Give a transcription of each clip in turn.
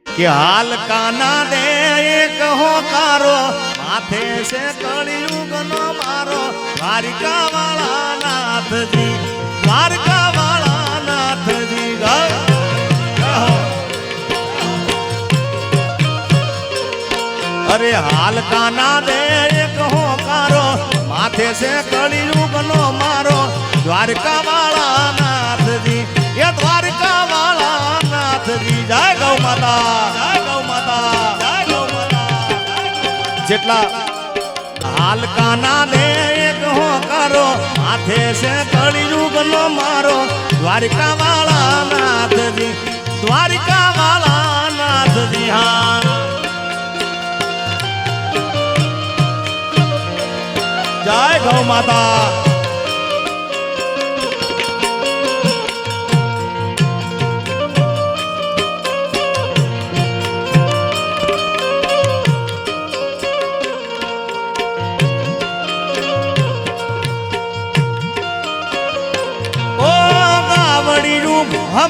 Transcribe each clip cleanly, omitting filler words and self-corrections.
कि हाल काना दे एक हो कारो माथे से कलयुग नो मारो द्वारिका वाला नाथ जी, द्वारिका वाला नाथ जी। अरे हाल काना दे एक हो कारो माथे से कलयुग नो मारो द्वारिका वाला नाथ जी, ये द्वारिका वाला नाथ जी। जय गौ माता, जय गौ माता, जय गौ माता। जेटला हाल काना दे एक हो कारो माथे से कलयुग नो मारो द्वारिका वाला नाथ जी, द्वारिका वाला नाथ जी। हाँ जय गौ माता।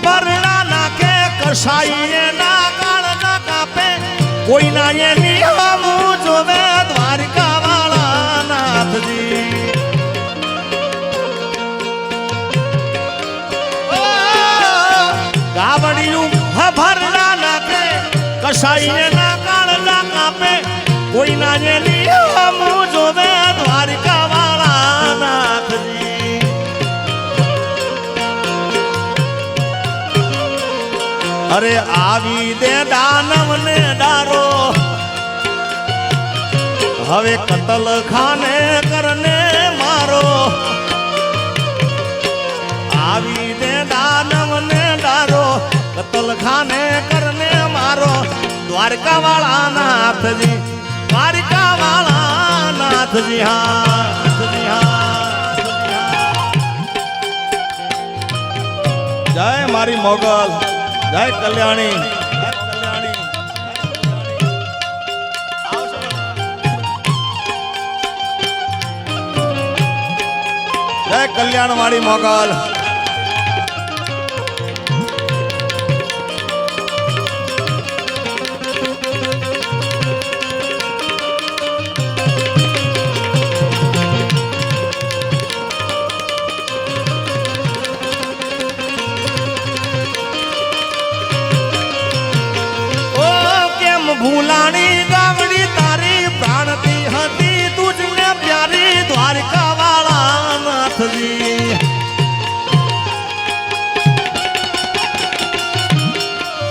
भरना ना के कसाई ना काल ना कापे कोई ना ये नियम जोवे द्वारिका वाला नाथ जी। गावड़ियों भरना ना के कसाई ना काल ना कापे कोई ना ये नियम जोवे द्वारिका वाला नाथ जी। अरे आवी दे दानव ने डारो हवे कतल खाने करने मारो, आवी दे दानव ने डारो कतल खाने करने मारो द्वारका वाला नाथ जी, द्वारका वाला नाथ जी। हाँ जी, हाँ जय मारी मोगल, जय कल्याणी, जय कल्याणी, जय कल्याण वाली मोगल। भूलानी गावड़ी तारी प्राणती हती तुझने प्यारी द्वारिका वाला नाथ जी।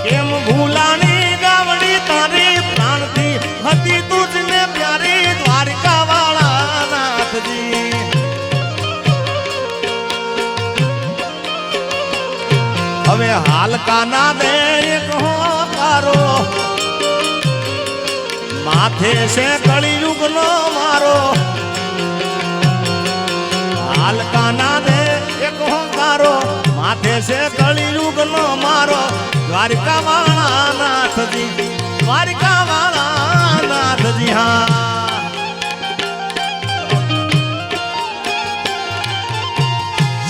केम भूलानी गावड़ी तारी प्राणती हती तुझने प्यारी द्वारिका वाला नाथ जी। हवे हाल काना दे एक हो कारो माथे से कलयुग नो मारो, हाल काना दे एक होकारो माथे से कलयुग नो मारो द्वारिका वाला नाथ जी, द्वारिका वाला नाथ जी। हाँ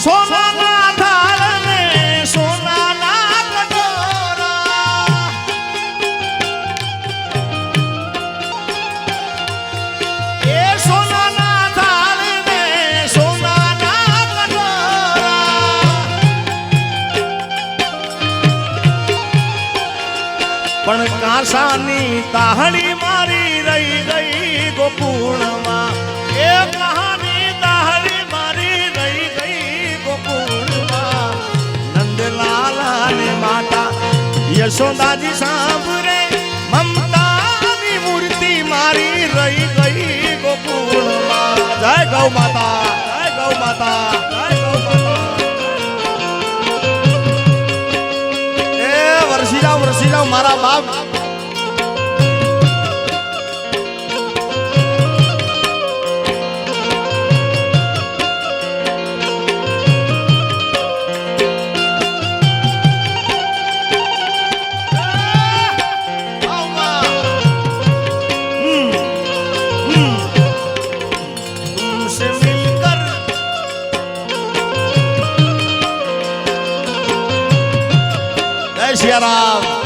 सोना ना थाल में सोना ना कटोरा, सोना ना थाल में सोना ना कटोरा। पण कांसानी ताहड़ी मारी रही गई गोकुल मां, ये कहानी ताहड़ी मारी रही गई गोकुल मां। नंदलाल ने माता यशोदा जी सांभरे ममता नी मूर्ति मारी रही गई गोकुल मां। जय गौ माता, जय गौ माता, जय गौ माता। ए वर्षी जाओ मारा बाप। સિયારામ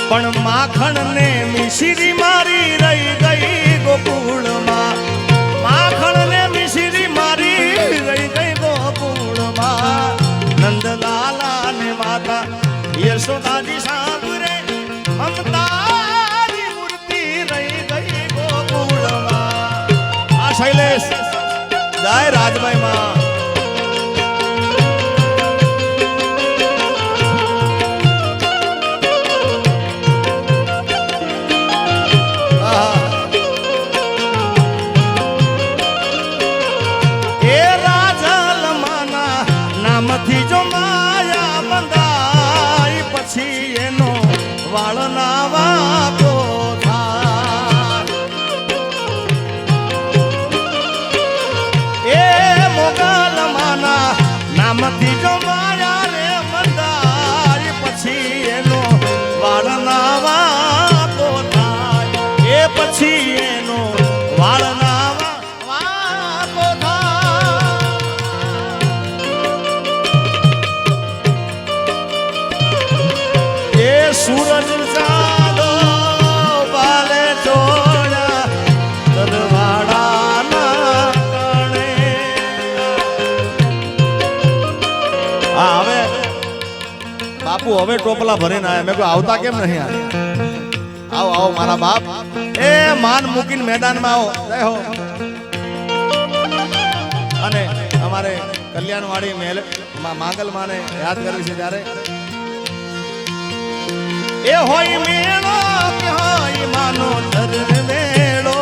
પણ માખણ ને મિશ્રી મારી રહી ગઈ ગોકુળમાં માખણ ને મિશ્રી મારી રહી ગઈ ગોકુળમાં નંદલાલા ને માતા યશોદાજી સાંભળે મમતાની મૂર્તિ રહી ગઈ ગોકુળમાં આ શૈલેષ જય રાજભાઈ માં જો માયા બંધાય પછી એનો વાળ ના વાતો થાય એ મોગલ માના નામથી જો માયા રે બંધાય પછી એનો વાળ ના વાતો થાય એ પછી એનો વાળ ના सूरज चांदो बाले चोड़ा तलवाड़ा ना कणे હવે બાપુ હવે ટોપલા ભરીને આયા મેં કહ્યું આવતા કેમ નહીં આવો આવો મારા બાપ એ માન મૂકીને મેદાનમાં આવો જય હો અને અમારે કલ્યાણવાડી મેલ માંગલ માને યાદ કરવી છે ત્યારે એ હોય મેળો કે હોય માનો ધર મેળો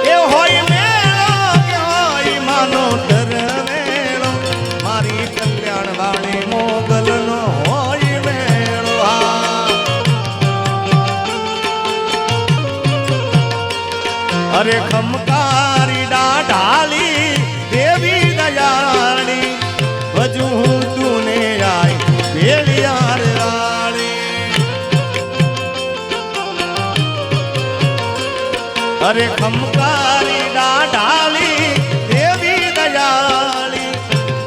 એ હોય મેળો કે હોય માનો ધર મેળો મારી કલ્યાણ વાળી મોગલ નો હોય મેળો અરે ખમકારી ડાઢાલી દેવી દયાળી ભજુ તુને આય ભેળિયાર વાળી અરે ખમકારી ડાઢાલી દેવી દયાળી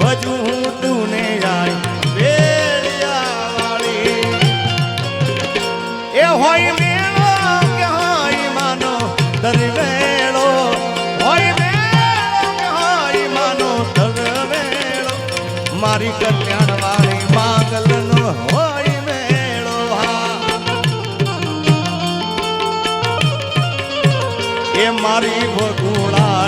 ભજુ તુને આય ભેળિયાર વાળી એ હોય મેળો કે હોય માનો દરવેળો હોય મેળો કે હોય માનો દરવેળો મારી કલ્યાણ વાળી માંગલ નો હોય મેળો એ મારી ભગુડા